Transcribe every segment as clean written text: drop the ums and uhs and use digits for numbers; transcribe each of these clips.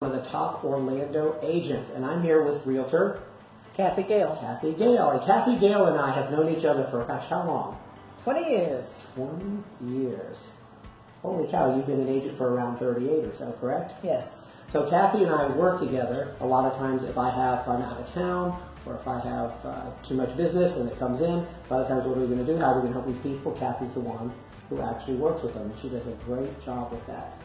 One of the top Orlando agents, and I'm here with realtor Kathy Gale. Kathy Gale. And Kathy Gale and I have known each other for, gosh, how long? 20 years. 20 years. Holy cow, you've been an agent for around 38 or so, correct? Yes. So Kathy and I work together. A lot of times if I'm out of town, or if I have too much business and it comes in, a lot of times what are we going to do? How are we going to help these people? Kathy's the one who actually works with them, and she does a great job with that.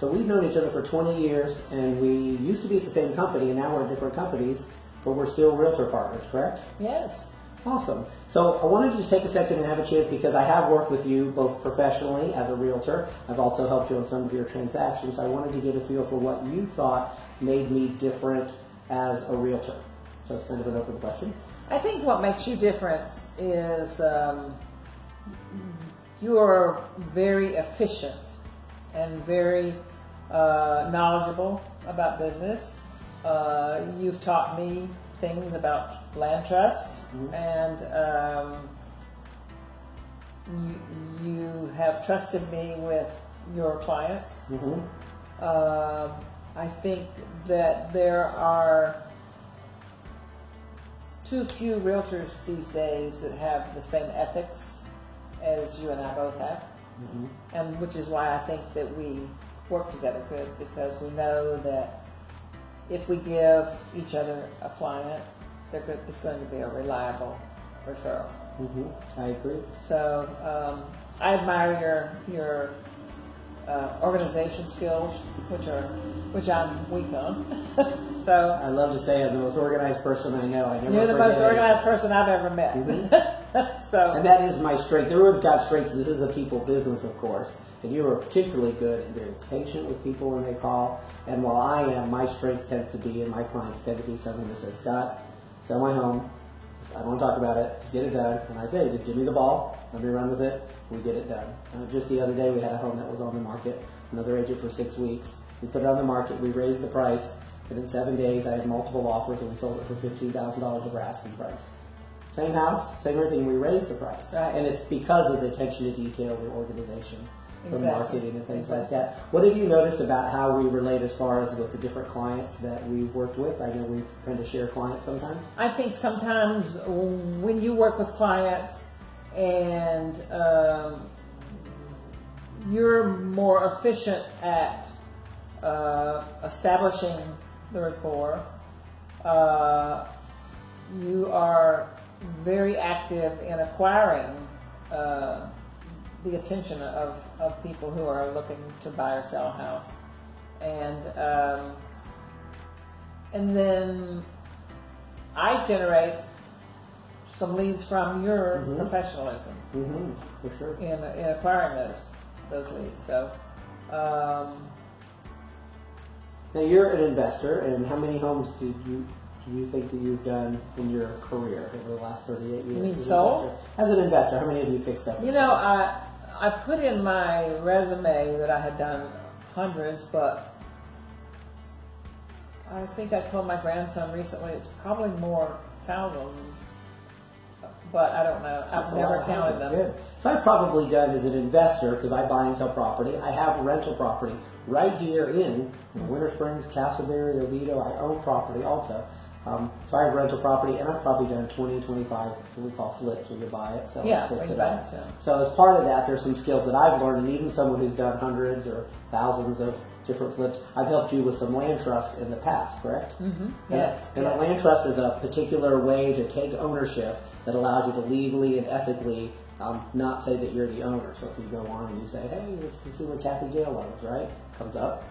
So we've known each other for 20 years, and we used to be at the same company, and now we're at different companies, but we're still realtor partners, correct? Yes. Awesome. So I wanted to just take a second and have a chance, because I have worked with you both professionally as a realtor. I've also helped you on some of your transactions. I wanted to get a feel for what you thought made me different as a realtor. So it's kind of an open question. I think what makes you different is you are very efficient and very knowledgeable about business. You've taught me things about land trusts, and you have trusted me with your clients. I think that there are too few realtors these days that have the same ethics as you and I both have. And which is why I think that we work together good, because we know that if we give each other a client, it's going to be a reliable referral. I agree. So I admire your organization skills, which I'm weak on. So I love to say I'm the most organized person I know. You're the most organized person I've ever met. And that is my strength. Everyone's got strengths. This is a people business, of course. And you are particularly good and very patient with people when they call. And while I am, my strength tends to be, and my clients tend to be, someone who says, Scott, sell my home. I don't want to talk about it. Just get it done. And I say, just give me the ball. Let me run with it. We get it done. Just the other day, we had a home that was on the market. Another agent for 6 weeks. We put it on the market. We raised the price. And in 7 days, I had multiple offers, and we sold it for $15,000 over asking price. Same house, same everything. We raised the price. Right. And it's because of the attention to detail, the organization, the marketing, and things like that. What have you noticed about how we relate as far as with the different clients that we've worked with? I know we kind of share clients sometimes. I think sometimes when you work with clients and you're more efficient at establishing the rapport, you are very active in acquiring the attention of people who are looking to buy or sell a house, and then I generate some leads from your professionalism for sure in acquiring those leads. So now you're an investor, and how many homes do you think that you've done in your career over the last 38 years? You mean sold? As an investor, how many have you fixed up? You know, I put in my resume that I had done hundreds, but I think I told my grandson recently it's probably more thousands, but I don't know. I've never counted them. Good. So I've probably done as an investor, because I buy and sell property. I have rental property right here in Winter Springs, Castleberry, Oviedo. I own property also. So I have rental property, and I've probably done 20, 25, what we call flips, where you buy it, sell it, fix it up. So as part of that, there's some skills that I've learned, and even someone who's done hundreds or thousands of different flips. I've helped you with some land trusts in the past, correct? Yes. And a land trust is a particular way to take ownership that allows you to legally and ethically not say that you're the owner. So if you go on and you say, hey, let's see what Kathy Gale owns, right? Comes up.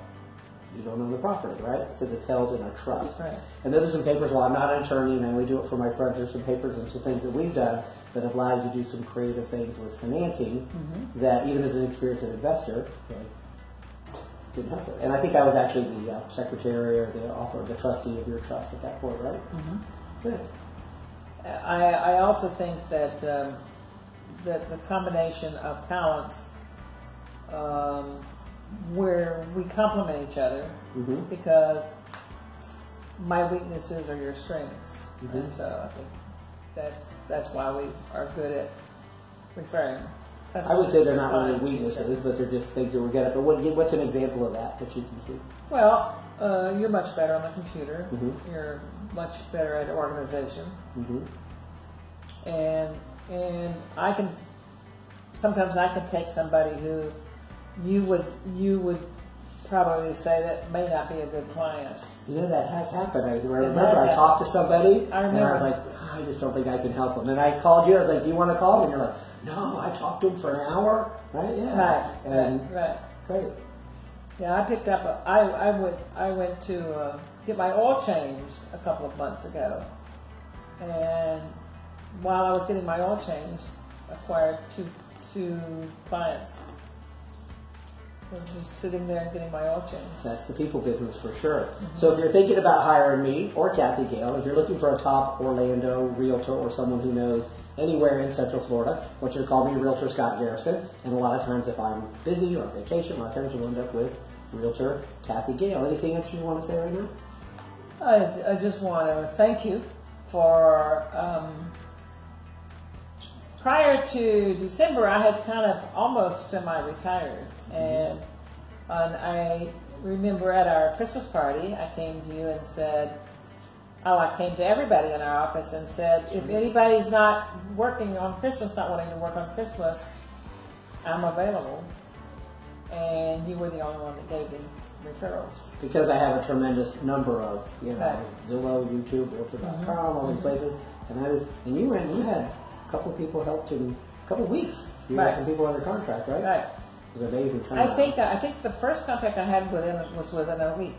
You don't own the property, right? Because it's held in a trust. Right. And those are some papers. Well, I'm not an attorney, and I only do it for my friends. There's some papers and some things that we've done that have allowed you to do some creative things with financing that, even as an experienced investor, didn't help it. And I think I was actually the secretary or the author, the trustee of your trust at that point, right? Good. I also think that that the combination of talents where we complement each other, because my weaknesses are your strengths, and so I think that's why we are good at referring. I would say they're not really Clients, weaknesses, but they're just things that we get. But what's an example of that you can see? Well, you're much better on the computer. Mm-hmm. You're much better at organization. Mm-hmm. And sometimes I can take somebody who you would probably say that may not be a good client. You know, that has happened. I remember I talked to somebody, and I was like, I just don't think I can help them. And I called you. I was like, do you want to call? And you're like, no, I talked to him for an hour. Right? Yeah. Right. Great. Yeah, I picked up. I went to get my oil changed a couple of months ago, and while I was getting my oil changed, acquired two clients. So just sitting there and getting my oil changed. That's the people business for sure. Mm-hmm. So if you're thinking about hiring me or Kathy Gale, if you're looking for a top Orlando realtor or someone who knows anywhere in Central Florida, what you call me Realtor Scott Garrison. And a lot of times if I'm busy or on vacation, a lot of times you'll end up with Realtor Kathy Gale. Anything else you want to say right now? I just want to thank you for, prior to December, I had kind of almost semi-retired. And I remember at our Christmas party, I came to you and said, I came to everybody in our office and said, if anybody's not working on Christmas, not wanting to work on Christmas, I'm available. And you were the only one that gave me referrals. Because I have a tremendous number of, Zillow, YouTube, Realtor.com, all these places. And you had a couple of people helped in a couple of weeks. You had some people under contract, right? Right. It was amazing. I think the first contact I had with him was within a week.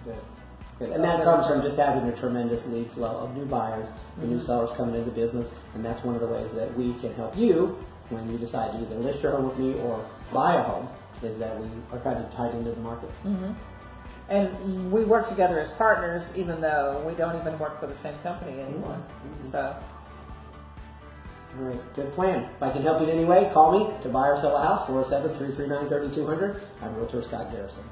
Good. And that comes from just having a tremendous lead flow of new buyers, the new sellers coming into the business, and that's one of the ways that we can help you when you decide to either list your home with me or buy a home, is that we are kind of tied into the market. Mm-hmm. And we work together as partners, even though we don't even work for the same company anymore. Mm-hmm. So. All right, good plan. If I can help you in any way, call me to buy or sell a house, 407-339-3200. I'm Realtor Scott Garrison.